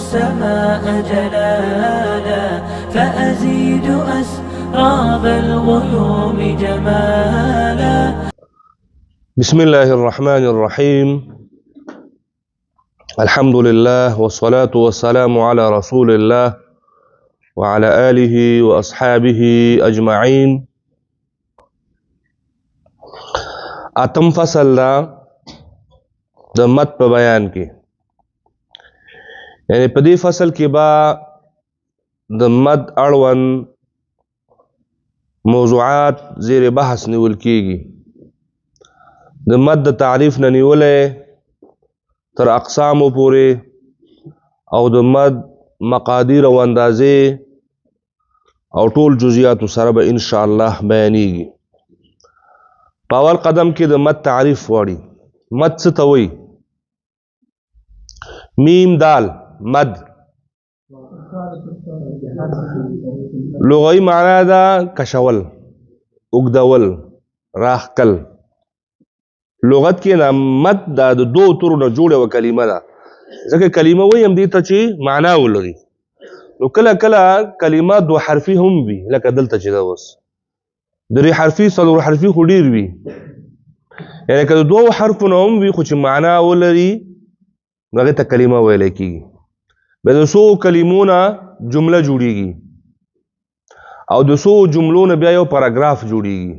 السماء جلالا فأزيد أسراب الغيوم جمالا. بسم الله الرحمن الرحيم. الحمد لله والصلاة والسلام على رسول الله وعلى آله وأصحابه أجمعين. اتم فصل دا د مد په بیان کې، یعنی په دې فصل کې با د مد اړوند موضوعات زیر بحث نیول کېږي. د مد د تعریف نه نیولې تر اقسامو پورې او د مد مقادیر او اندازې او ټول جزئیات سره به ان شاء الله بیانېږي. په اول قدم کې د مد تعریف وړي. مد څه ته وایي؟ میم دال مد لغوي معنا دا کشول، اوږدول، راښکل. لغت کې نه مد دا د دوو تورو نه جوړه و کلمه ده، ځکه کلمه وایي هم دې ته چې معنا ولري. نو کله کله کلمه دو حرفي هم وي، لکه دلته چې ده اوس درې حرفي څلور حرفي خو ډېر وي، یعنې که د دوو حرفو نه هم وي خو چې معنا ولري نو هغې ته کلمه ویلی کېږي. بیا د څو کلمو نه جمله جوړېږي او د څو جملو نه بیا یو پاراګراف جوړېږي.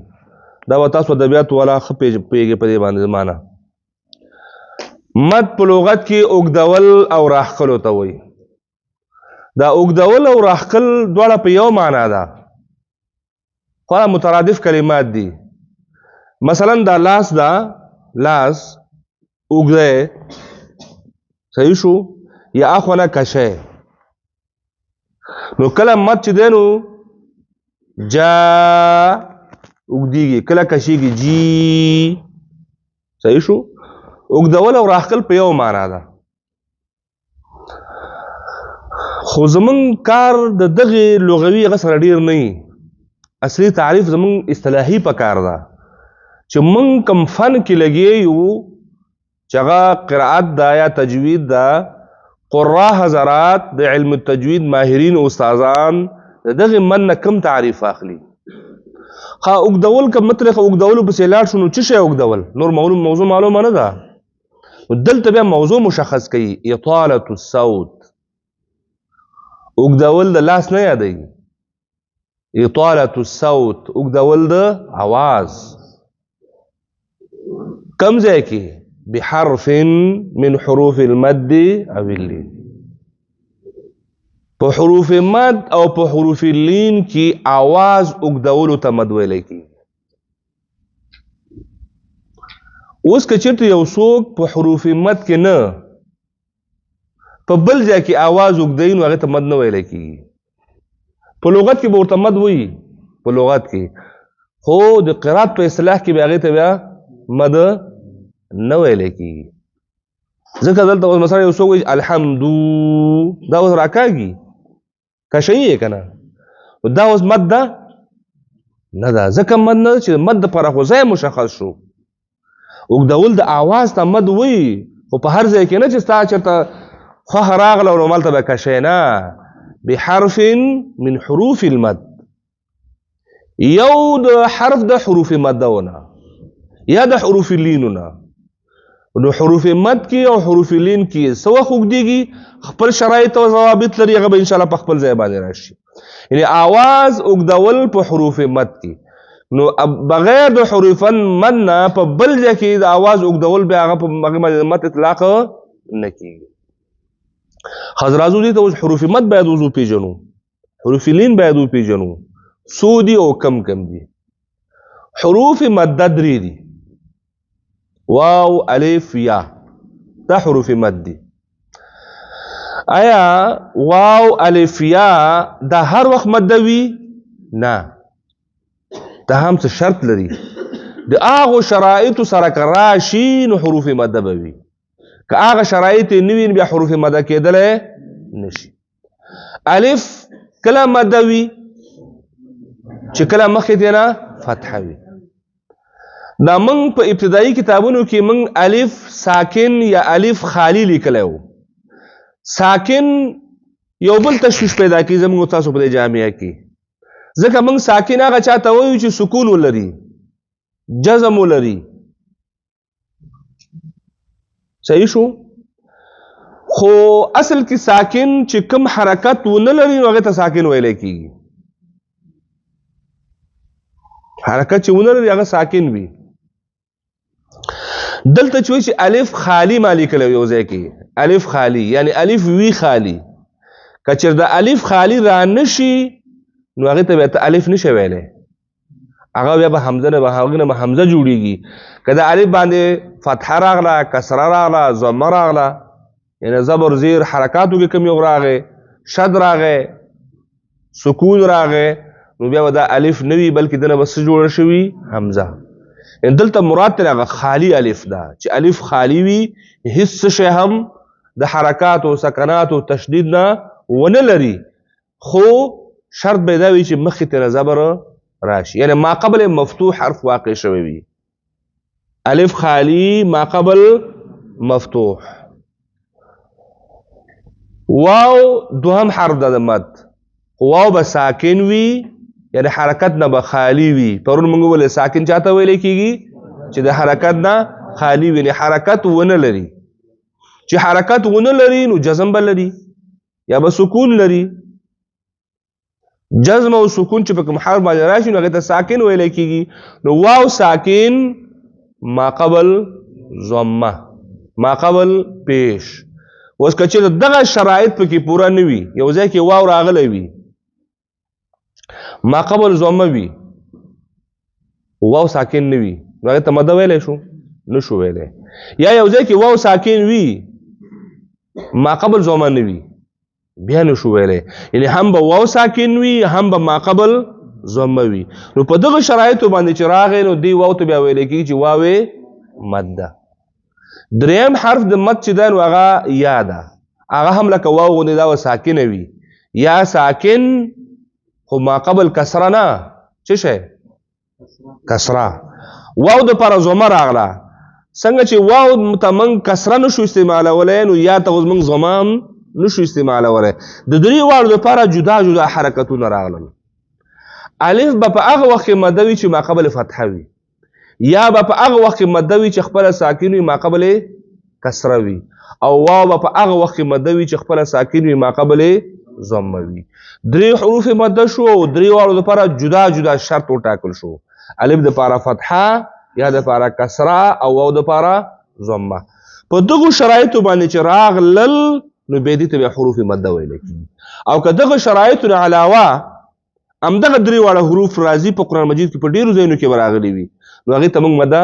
دا به تاسو ادبیات والا ښه پوهېږئ په دې باندې معنا. مد په لغت کې اوږدول او راښکلو ته وایي. دا اوږدول او راښکل دواړه په یو معنا ده، خو مترادف کلمات دي. مثلا دا لاس دا لاس اوږده صحیح شو، یا اخونه کشه. نو کله مد چې دی نو جا اوږدېږي، کله کشېږي جی. صحیح شو. اوږدول او راښکل په یو معنا ده. خو زمونږ کار د دغې لغوي هغه سره ډېر نه وي. اصلي تعریف زمونږ اصطلاحي پکار ده چې مونږ کم فن کې لګیا یو چې هغه قرائت ده یا تجوید ده. قرا حضرات د علم التجوید ماهرین او استادان د دغې من نه کم تعریف اخلي. ښه اوږدول که مطلق اوږدولو پسې لاړ شو نو څه شی اوږدول؟ نور موضوع معلومه نه ده. دلته بیا موضوع مشخص کوي، اطالة الصوت. اوږدول د لاس نه یادوي، اطالة الصوت اوږدول د आवाज. کم ځای کې؟ بحرف من حروف المد او اللين. په حروف مد او په حروف اللين کې आवाज اوږدولو ته مد ویلی کېږي. اوس که چېرته یو څوک په حروف مد کې نه په بل ځای کې आवाज اوږدوي نو هغې ته مد نه ویلی کېږي. په لغت کې به ورته مد وایي، په لغت کې، خو د قرات په اصطلاح کې به هغې ته بیا مد نه ویلی کېږي. ځکه دلته اوس مثلا یو څوک وایي الحمدو، دا اوس راکاږي، کشوي یې که نه، نو دا اوس مد ده نه ده. ځکه مد نه ده چې مد دپاره خو ځای مشخص شو. اوږدول د آواز ته مد وایي، خو په هر ځای کې نه چې ستا چېرته خوښه راغله نو ملته به کشی نه. بحرف من حروف المد، یو د حرف د حروف مدونه یا د حروف لینونه. نو حروف مد کې او حروف لین کې څه وخت اوږدېږي؟ خپل شرایط او ضوابط لري، هغه به انشاءالله په خپل ځای باندې راشي. یعنې آواز اوږدول په حروف مد کې، نو بغیر د حروف مد نه په بل ځای کې د آواز اوږدول بیا هغه په هغې باندې مد اطلاق نه کېږي. حضرات دې ته اوس حروف مد باید وضو پیژنو، حروف لین باید وپیژنو، څو دي او کم کم دي. حروف مد درې دي، واو الف یا، دا حروف مد دي. آیا واو الف یا دا هر وخت مد وي؟ نه، دا هم څه شرط لري. د هغو شرایطو سره که راشي نو حروف مد به وي، که هغه شرایط یې نه وي بیا حروف مد کېدلی نشي. الف کله مد وي چې کله مخکې دی نه فتحه وي. دا موږ په ابتدایي کتابونو کې موږ الف ساکن یا الف خالی لیکلی و. ساکن یو بل تشویش پیدا کی زموږ تاسو په جامعه کې ځکه موږ ساکن هغه چاته وایو چې سکون ولري جزم ولري صحیح شو خو اصل کې ساکن چې کوم حرکت ونه لري هغه ته ساکن ویل کېږي حرکت چې ونه لري هغه ساکن وي دلته چې الف خالی مالی کله یو ځای کې الف خالی یعنی الف وی خالی کچر د الف خالی را نشي نو هغه ته به الف نشي ویلې هغه بیا به حمزه نه به حمزه جوړیږي کله الف باندې فتحه راغله کسره راغله ضمه راغله یعنی زبر زیر حرکاتو کې کم یو راغې شد راغې سکون راغې نو بیا به دا الف نوي بلکې دنه بس جوړ شوي حمزه ان دلته مراد تر هغه خالی الف ده چې الف خالی وي هیڅ شی هم د حرکات او سکنات او تشدید نه ونه لري خو شرط به دا وي چې مخې ته زبر راشي یعنی ما قبل مفتوح حرف واقع شوی وي الف خالی ما قبل مفتوح واو دوهم حرف د مد واو به ساکن وي یعنی حرکت نه به خالی وي پرون موږ ولې ساکن چاته ویل کېږي چې د حرکت نه خالی وي حرکت ونه لري چې حرکت ونه لري نو جزم به لري یا به سکون لري جزم او سکون چې په کوم حرف باندې راشي نو هغه ته ساکن ویل کېږي نو واو ساکن ما قبل ضمه ما قبل پیش اوس کچې دغه شرایط پکې پوره نه وي یو ځای کې واو راغلی وي ما قبل ضمه وي واو ساکن نه وي نو هغه ته مد ویلی شو نشو ویلی یا یو ځای کې واو ساکن وي ما قبل ضمه نه وي بیا نشو ویلی یعنی هم به واو ساکن وي هم به ما قبل ضمه وي نو په دغه شرایطو باندې چې راغی نو دی واو ته بیا ویلی کېږي چې واو مد ده دریم حرف د مد چې ده نو هغه یا ده هغه هم لکه واو غوندې دا ساکنه وي یا ساکن خو ما قبل کسره نه څه شی کسره واو د پاره ضمه راغله څنګه چې واو ته موږ کسره نشو استعمالولی نو یا ته اوس موږ ضمه هم نشو استعمالولی د درې واړو دپاره جدا جدا حرکتونه راغلل الف به په هغه وخت کې مده وي چې ما قبل فتحه وي یا به په هغه وخت کې مده وي چې خپله ساکن وي ما قبل کسره وي او واو به په هغه وخت کې مده وي چې خپله ساکن وي ما قبل ضمه وي درې حروف مده شو او درې واړو دپاره جدا جدا شرط وټاکل شو الف دپاره فتحه یا دپاره کسره او واو دپاره ضمه په دغو شرایطو باندې چې راغلل نو بیا دې ته بیا حروف مده ویلی کېږي او که دغه شرایطو نه علاوه همدغه درې واړه حروف راځي په قرآن مجید کې په ډېرو ځایونو کې به راغلي وي نو هغې ته موږ مده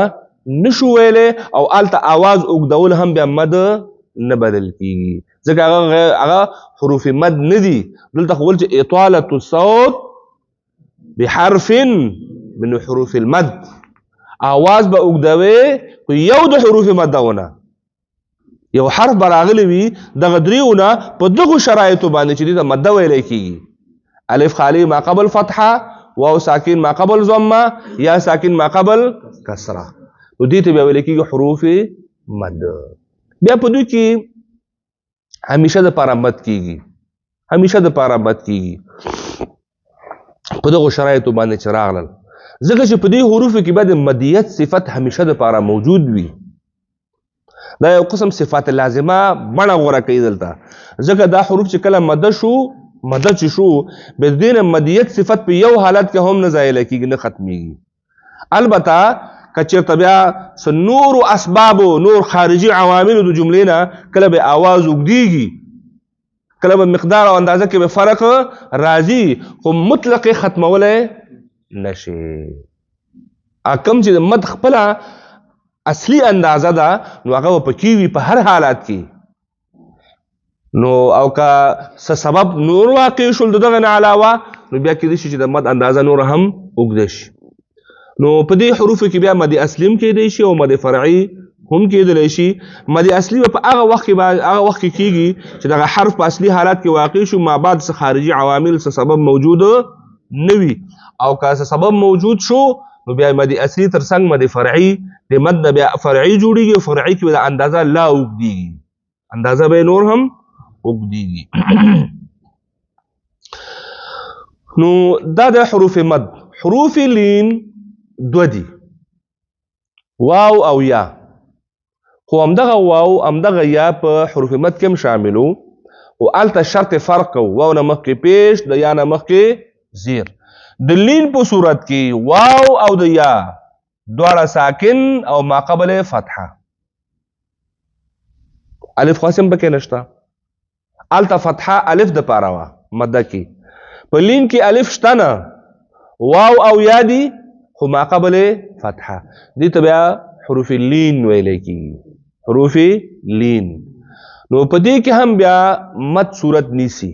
نشو ویلی او هلته آواز اوږدول هم بیا مد نه بدل کېږي ځکه هغه حروف مد نه دي دلته خو ول چې اطالة الصوت بحرف من حروف المد آواز به اوږدوي خو یو د حروف مدونه یو حرف به راغلی وي دغه درېونه په دغو شرایطو باندې چې دې ته مده ویلی کېږي الف خالی ما قبل فتحه واو ساکن ما قبل ضمه یا ساکن ما قبل کسره نو دې ته بیا ویل کېږي حروف مد بیا په دوی کې همیشه دپاره مد کېږي همیشه دپاره مد کېږي په دغو شرایطو باندې چې راغلل ځکه چې په دې حروفو کې باید مدیت صفت همیشه دپاره موجود وي دا یو قسم صفات لازمه بڼه غوره کوي دلته ځکه دا حروف چې کله مده شو مده چې شو به دې نه مدیت صفت په یو حالت کې هم نه زایله کېږي نه ختمیږي البته که چېرته بیا نور اسبابو نور خارجي عواملو د جملې نه کله به آواز اوږدېږي کله به مقدار او اندازه کې به فرق راځي خو مطلق یې ختمولی نشي کم چې د مد خپله اصلي اندازه ده نو هغه به پکې وي په هر حالت کې نو او که څه سبب نور واقع شول د دغه نه علاوه نو بیا کېدای شي چې د مد اندازه نور هم اوږده شي نو په دې حروفو کې بیا مد اصلي هم کېدی شي او مد فرعي هم کېدلی شي مد اصلي به په هغه وخت کې کېږي چې دغه حرف په اصلي حالت کې واقع شو ما بعد څه خارجي عوامل څه سبب موجود نه وي او که څه سبب موجود شو نو بیا مد اصلي تر څنګ مد فرعي د مد نه بیا فرعي جوړېږي فرعي کې به د اندازه لا اوږدېږي اندازه به نور هم اوږدیږي. نو دا د حروف مد. حروف لین دو دي، واو او یا. خو همدغه واو همدغه یا په حروف مد کې هم شاملو، او الته شرط فرق کو، واو نه مخکې پیش، د یا نه مخکې زیر. د لین په صورت کې واو او د یا دواړه ساکن او ما قبل فتحه. الف خاصم پکې نشته، الته فتحه الف د پاره وا مده کې. په لین کې الف شته نه، واو او یا دي خو ما قبل فتحه. دې ته بیا حروف لین ویل کېږي، حروف لین. نو په دې کې هم بیا مد صورت نیسی،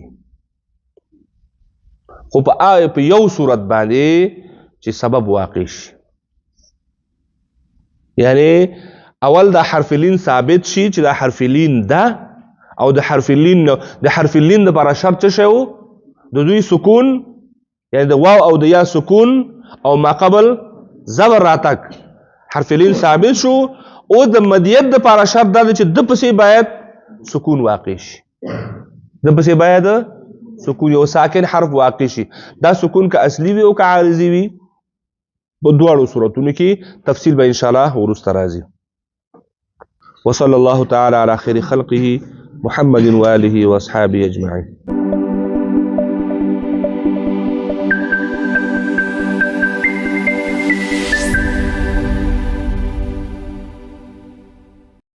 خو په یو صورت باندې چې سبب واقع شي. یعنی اول دا حرف لین ثابت شي چې دا حرف لین ده، او د حرف لین لپاره شرط څه شی و؟ د دوی سکون، یعنی د واو او د یا سکون او ما قبل زبر راتک. حرف لین ثابت شو، او د مدیت لپاره شرط دا چې د پسې باید سکون واقع شي، د پسې باید سکون یو ساکن حرف واقع شي. دا سکون که اصلي وي او که عارضي وي، په دواړو صورتونو کې تفصیل به ان شاء الله وروسته راځي. وصلى الله تعالى على خير خلقه محمد وآله وأصحابه أجمعين.